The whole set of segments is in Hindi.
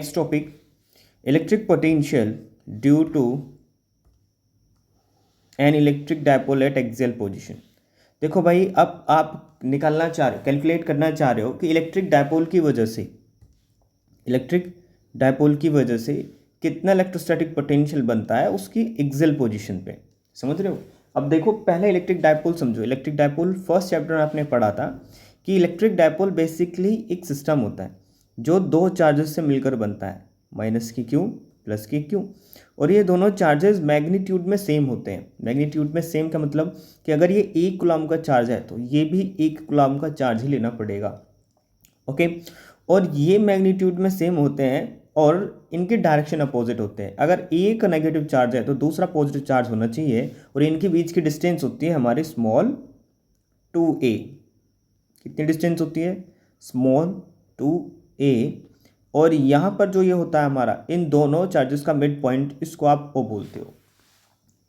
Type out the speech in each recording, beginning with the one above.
Next topic, electric potential due to an electric dipole at axial position. देखो भाई, अब आप निकालना चाह रहे हो, कैलकुलेट करना चाह रहे हो कि इलेक्ट्रिक डायपोल की वजह से कितना इलेक्ट्रोस्टैटिक पोटेंशियल बनता है उसकी एक्सियल पोजीशन पे। समझ रहे हो? अब देखो, पहले इलेक्ट्रिक डायपोल समझो। इलेक्ट्रिक डायपोल फर्स्ट चैप्टर में आपने पढ़ा था कि इलेक्ट्रिक डायपोल बेसिकली एक सिस्टम होता है जो दो चार्जेस से मिलकर बनता है, माइनस की क्यू प्लस की क्यू, और ये दोनों चार्जेस मैग्नीट्यूड में सेम होते हैं। मैग्नीट्यूड में सेम का मतलब कि अगर ये 1 कूलम का चार्ज है तो ये भी 1 कूलम का चार्ज ही लेना पड़ेगा। ओके, और ये मैग्नीट्यूड में सेम होते हैं और इनके डायरेक्शन अपोजिट होते हैं। अगर एक नेगेटिव चार्ज है तो दूसरा पॉजिटिव चार्ज होना चाहिए, और इनके बीच की डिस्टेंस होती है हमारी स्मॉल 2a। कितनी डिस्टेंस होती है? Small 2a। और यहाँ पर जो ये होता है हमारा, इन दोनों चार्जेस का मिड पॉइंट, इसको आप O बोलते हो।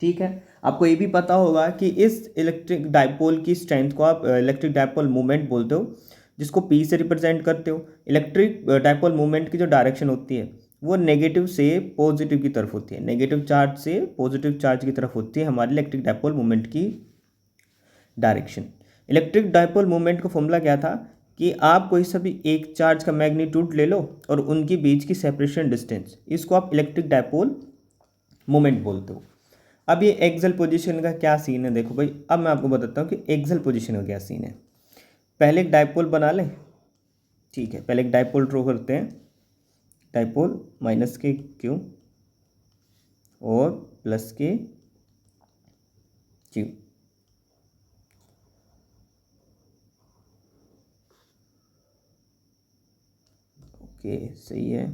ठीक है, आपको ये भी पता होगा कि इस इलेक्ट्रिक डायपोल की स्ट्रेंथ को आप इलेक्ट्रिक डायपोल मोमेंट बोलते हो, जिसको P से रिप्रेजेंट करते हो। इलेक्ट्रिक डायपोल मोमेंट की जो डायरेक्शन होती है वो नेगेटिव से पॉजिटिव की तरफ होती है, नेगेटिव चार्ज से पॉजिटिव चार्ज की तरफ होती है हमारी इलेक्ट्रिक डायपोल मोमेंट की डायरेक्शन। इलेक्ट्रिक डायपोल मोमेंट का फॉर्मूला क्या था कि आप कोई सा भी एक चार्ज का मैग्नीट्यूड ले लो और उनके बीच की सेपरेशन डिस्टेंस, इसको आप इलेक्ट्रिक डायपोल मोमेंट बोलते हो। अब ये एक्सियल पोजीशन का क्या सीन है, देखो भाई, अब मैं आपको बताता हूँ कि एक्सियल पोजीशन का क्या सीन है। पहले एक डायपोल बना लें। ठीक है, पहले एक डायपोल ड्रॉ करते हैं। डायपोल माइनस के क्यू और प्लस के क्यू। ओके, सही है।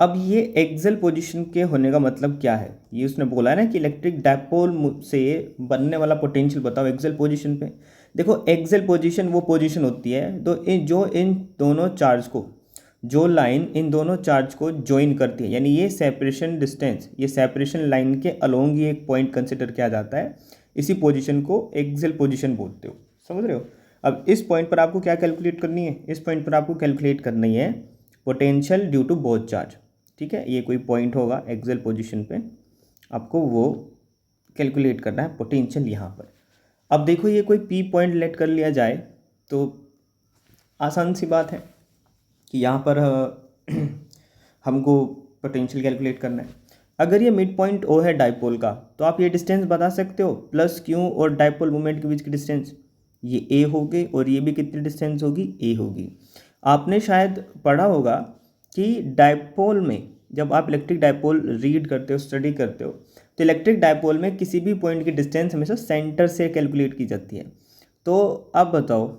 अब ये एक्सियल पोजीशन के होने का मतलब क्या है, ये उसने बोला है ना कि इलेक्ट्रिक डायपोल से बनने वाला पोटेंशियल बताओ एक्सियल पोजीशन पे। देखो, एक्सियल पोजीशन वो पोजीशन होती है तो इन दोनों चार्ज को, जो लाइन इन दोनों चार्ज को ज्वाइन करती है, यानी ये सेपरेशन डिस्टेंस, ये सेपरेशन लाइन के अलोंग ये एक पॉइंट कंसिडर किया जाता है। इसी पोजीशन को एक्सियल पोजीशन बोलते हो। समझ रहे हो? अब इस पॉइंट पर आपको क्या कैलकुलेट करनी है? इस पॉइंट पर आपको कैलकुलेट करनी है potential due to both charge. ठीक है, ये कोई पॉइंट होगा एक्सियल पोजीशन पे, आपको वो कैलकुलेट करना है पोटेंशियल यहाँ पर। अब देखो, ये कोई P पॉइंट लेट कर लिया जाए तो आसान सी बात है कि यहाँ पर हमको पोटेंशियल कैलकुलेट करना है। अगर ये मिड पॉइंट O है डायपोल का, तो आप ये डिस्टेंस बता सकते हो, प्लस Q और डायपोल मोमेंट के बीच की डिस्टेंस, ये A होगी, और ये भी कितनी डिस्टेंस होगी? A होगी। आपने शायद पढ़ा होगा कि डायपोल में जब आप इलेक्ट्रिक डायपोल रीड करते हो, स्टडी करते हो, तो इलेक्ट्रिक डायपोल में किसी भी पॉइंट की डिस्टेंस हमेशा सेंटर से कैलकुलेट की जाती है। तो अब बताओ,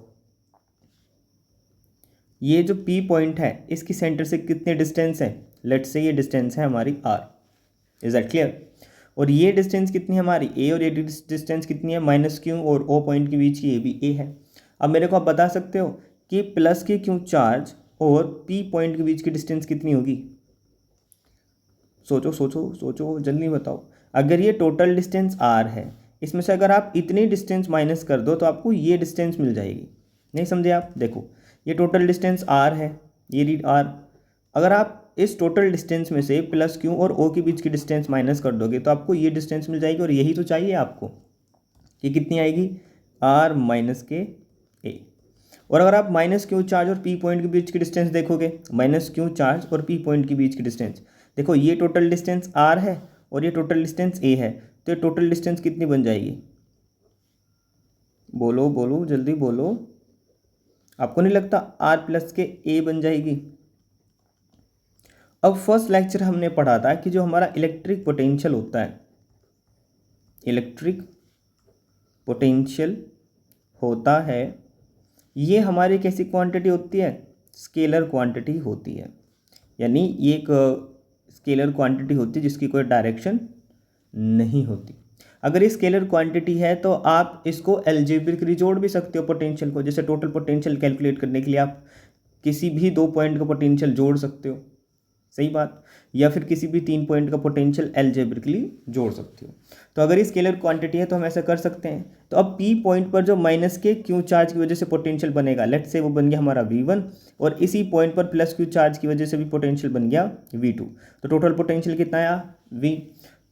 ये जो P पॉइंट है इसकी सेंटर से कितनी डिस्टेंस है? लेट्स से ये डिस्टेंस है हमारी R। Is that clear? और ये डिस्टेंस कितनी है हमारी A, और ये डिस्टेंस कितनी है? माइनस Q और O पॉइंट के बीच की, ये भी A है। अब मेरे को आप बता सकते हो कि प्लस के Q चार्ज और P पॉइंट के बीच की डिस्टेंस कितनी होगी? सोचो सोचो सोचो, जल्दी बताओ। अगर ये टोटल डिस्टेंस R है, इसमें से अगर आप इतनी डिस्टेंस माइनस कर दो तो आपको ये डिस्टेंस मिल जाएगी। नहीं समझे आप? देखो, ये टोटल डिस्टेंस R है, ये रीड R। अगर आप इस टोटल डिस्टेंस में से प्लस Q और O के बीच की डिस्टेंस माइनस कर दोगे तो आपको ये डिस्टेंस मिल जाएगी, और यही तो चाहिए आपको। ये कितनी आएगी? R माइनस के A। और अगर आप माइनस Q चार्ज और P पॉइंट के बीच की डिस्टेंस देखोगे, माइनस Q चार्ज और P पॉइंट के बीच की डिस्टेंस, देखो ये टोटल डिस्टेंस R है और ये टोटल डिस्टेंस A है, तो ये टोटल डिस्टेंस कितनी बन जाएगी? बोलो बोलो, जल्दी बोलो। आपको नहीं लगता R प्लस के A बन जाएगी? अब फर्स्ट लेक्चर हमने पढ़ा था कि जो हमारा इलेक्ट्रिक पोटेंशियल होता है, इलेक्ट्रिक पोटेंशियल होता है, ये हमारी कैसी क्वांटिटी होती है? स्केलर क्वांटिटी होती है। यानी ये एक स्केलर क्वांटिटी होती है जिसकी कोई डायरेक्शन नहीं होती। अगर ये स्केलर क्वांटिटी है तो आप इसको एल्जेब्रिकली जोड़ भी सकते हो पोटेंशियल को। जैसे टोटल पोटेंशियल कैलकुलेट करने के लिए आप किसी भी दो पॉइंट का पोटेंशियल जोड़ सकते हो। सही बात। या फिर किसी भी 3 पॉइंट का पोटेंशियल अलजेब्रिकली जोड़ सकते हो। तो अगर ये स्केलर क्वांटिटी है तो हम ऐसा कर सकते हैं। तो अब पी पॉइंट पर जो माइनस के क्यू चार्ज की वजह से पोटेंशियल बनेगा, लेट्स से वो बन गया हमारा V1, और इसी पॉइंट पर प्लस क्यू चार्ज की वजह से भी पोटेंशियल बन गया V2। तो टोटल पोटेंशियल कितना आया V।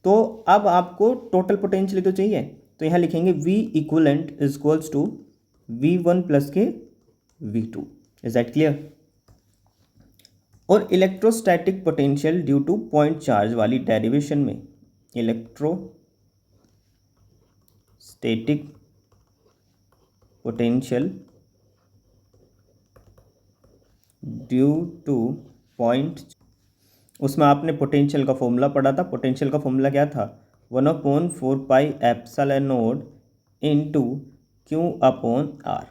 तो अब आपको टोटल पोटेंशियल तो चाहिए, तो यहाँ लिखेंगे V equivalent is equals to V1 plus के V2। Is that clear. और electrostatic potential due to point charge वाली डेरिवेशन में electrostatic potential due to point, उसमें आपने पोटेंशियल का फॉर्मूला पढ़ा था। पोटेंशियल का फॉर्मूला क्या था, 1/4πε0 इंटू Q/R।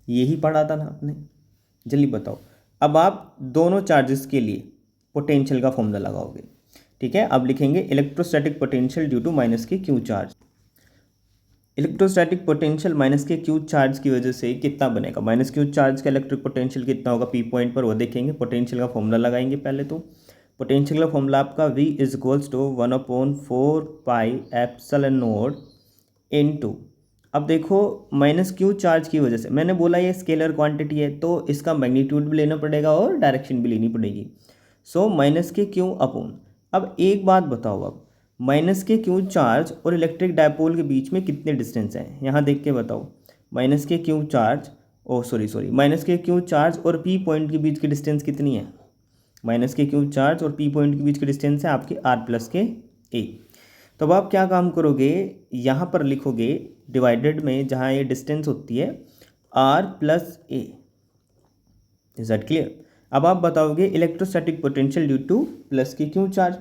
यही पढ़ा था ना आपने। जल्दी बताओ, अब आप दोनों चार्जेस के लिए पोटेंशियल का फॉर्मूला लगाओगे। ठीक है, अब लिखेंगे electrostatic potential due to minus के Q charge. Electrostatic potential minus के क्यू चार्ज की वजह से कितना बनेगा, माइनस क्यू चार्ज का इलेक्ट्रिक पोटेंशियल कितना होगा पी पॉइंट पर, वो देखेंगे। पोटेंशियल का फॉर्मूला लगाएंगे पहले। तो पोटेंशियल का फॉर्मूला आपका V is equals to 1/4πε0 into, अब देखो माइनस क्यू चार्ज की वजह से, मैंने बोला ये स्केलर क्वांटिटी है तो इसका मैग्नीट्यूड भी लेना पड़ेगा और डायरेक्शन भी लेनी पड़ेगी। सो माइनस के क्यू अपॉन, अब एक बात बताओ, अब माइनस के क्यू चार्ज और इलेक्ट्रिक डायपोल के बीच में कितने डिस्टेंस हैं, यहाँ देख के बताओ। माइनस के क्यू चार्ज, माइनस के क्यू चार्ज और पी पॉइंट के बीच की डिस्टेंस कितनी है, माइनस के क्यू चार्ज और पी पॉइंट के बीच की डिस्टेंस है आपकी R प्लस के A। तो अब आप क्या काम करोगे, यहाँ पर लिखोगे डिवाइडेड में जहाँ ये डिस्टेंस होती है R plus A। Is that clear. अब आप बताओगे electrostatic potential due to plus के क्यू चार्ज,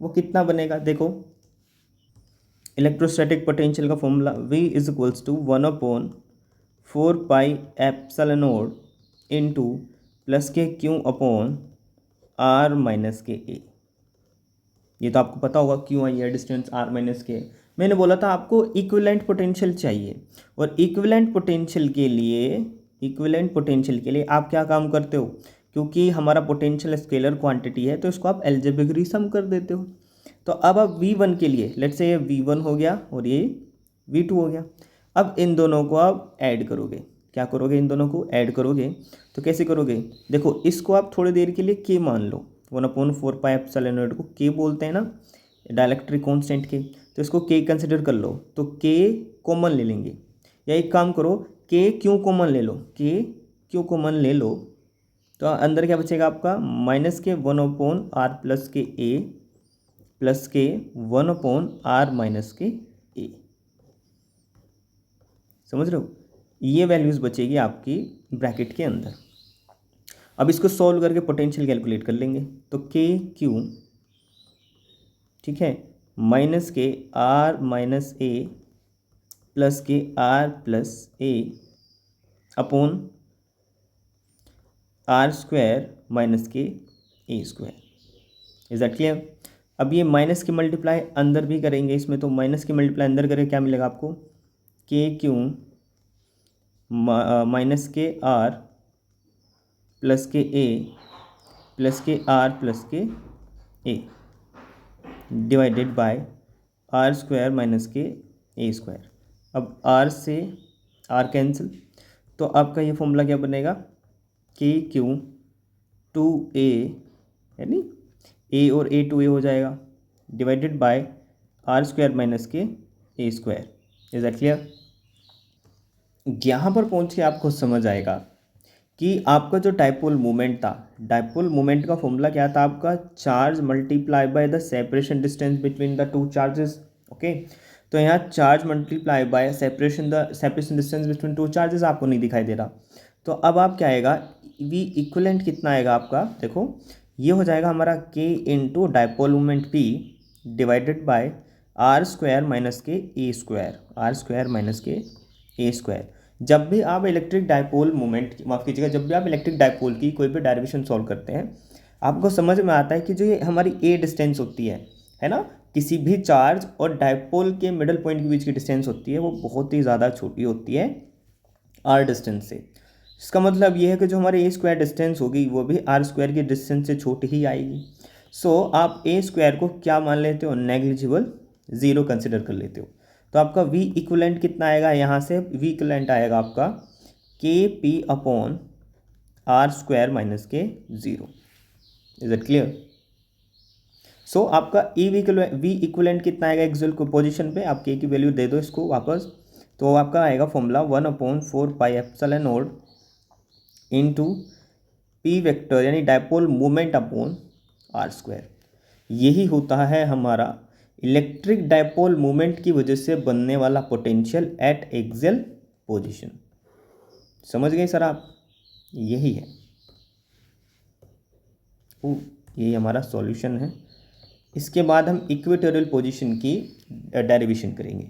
वो कितना बनेगा। देखो इलेक्ट्रोस्टैटिक पोटेंशियल का formula V is equals to 1/4πε0 into plus के क्यू अपॉन R माइनस के A। ये तो आपको पता होगा क्यों आई है डिस्टेंस R माइनस के। मैंने बोला था आपको इक्विवेलेंट पोटेंशियल चाहिए, और इक्विवेलेंट पोटेंशियल के लिए आप क्या काम करते हो, क्योंकि हमारा पोटेंशियल स्केलर क्वांटिटी है तो इसको आप अलजेब्रिक सम कर देते हो। तो अब आप V1 के लिए, लेट्स से ये V1 हो गया और ये V2 हो गया। अब इन दोनों को आप ऐड करोगे, क्या करोगे, इन दोनों को ऐड करोगे। तो कैसे करोगे, देखो इसको आप थोड़ी देर के लिए K मान लो, 1/4πε0 को K बोलते हैं ना, डाइलेक्ट्रिक कांस्टेंट के, तो इसको K कंसिडर कर लो। तो K कॉमन ले लेंगे, या एक काम करो K क्यों कॉमन ले लो, K क्यों कॉमन ले लो, तो अंदर क्या बचेगा आपका, माइनस के 1/R प्लस के A प्लस के 1/R माइनस के A। समझ रहे हो, ये वैल्यूज़ बचेगी आपकी ब्रैकेट के अंदर। अब इसको सॉल्व करके पोटेंशियल कैलकुलेट कर लेंगे। तो के क्यू, ठीक है, माइनस के R माइनस A प्लस के R plus A upon R square minus के A square. Is that clear. अब ये माइनस की मल्टीप्लाई अंदर भी करेंगे इसमें, तो माइनस की मल्टीप्लाई अंदर करें क्या मिलेगा आपको, के क्यू माइनस के R प्लस के A प्लस के R प्लस के A divided by R square minus के A स्क्वायर। अब R से R कैंसिल, तो आपका ये फॉर्मूला क्या बनेगा, के क्यू 2A, यानी A और A 2A हो जाएगा, divided by R square minus के A square. Is that clear. यहाँ पर पहुँच के आपको समझ आएगा कि आपका जो डाइपोल मोमेंट था, डाइपोल मोमेंट का फॉर्मूला क्या था आपका, charge multiply by the separation distance between the two charges. Okay, तो यहाँ charge multiply by separation distance between two charges आपको नहीं दिखाई दे रहा। तो अब आप क्या आएगा, वी इक्वलेंट कितना आएगा आपका, देखो ये हो जाएगा हमारा के into dipole moment P divided by R square minus के A square, R square minus के A स्क्वायर। जब भी आप इलेक्ट्रिक डाइपोल मोमेंट, माफ़ कीजिएगा, जब भी आप इलेक्ट्रिक डाइपोल की कोई भी डेरिवेशन सॉल्व करते हैं, आपको समझ में आता है कि जो ये हमारी A डिस्टेंस होती है ना, किसी भी चार्ज और डाइपोल के मिडल पॉइंट के बीच की डिस्टेंस होती है, वो बहुत ही ज़्यादा छोटी होती है R डिस्टेंस से। इसका मतलब ये है कि जो हमारी A स्क्वायर डिस्टेंस होगी वो भी R स्क्वायर की डिस्टेंस से छोटी ही आएगी। सो आप ए स्क्वायर को क्या मान लेते हो, नेग्लिजिबल, ज़ीरो कंसिडर कर लेते हो। तो आपका वी इक्वलेंट कितना आएगा, यहाँ से वी इक्वलेंट आएगा आपका K P upon are square minus के zero. Is it clear? So आपका वी इक्वलेंट कितना आएगा एक्चुअल को पोजिशन पे, आप के की वैल्यू दे दो इसको वापस, तो आपका आएगा फॉर्मूला 1/4πε0 इंटू पी वेक्टर यानी dipole moment upon are square. यही होता है हमारा इलेक्ट्रिक डायपोल मोमेंट की वजह से बनने वाला पोटेंशियल एट एक्सियल पोजीशन। समझ गए सर आप? यही है, यही हमारा सॉल्यूशन है। इसके बाद हम इक्वेटोरियल पोजीशन की डेरिवेशन करेंगे।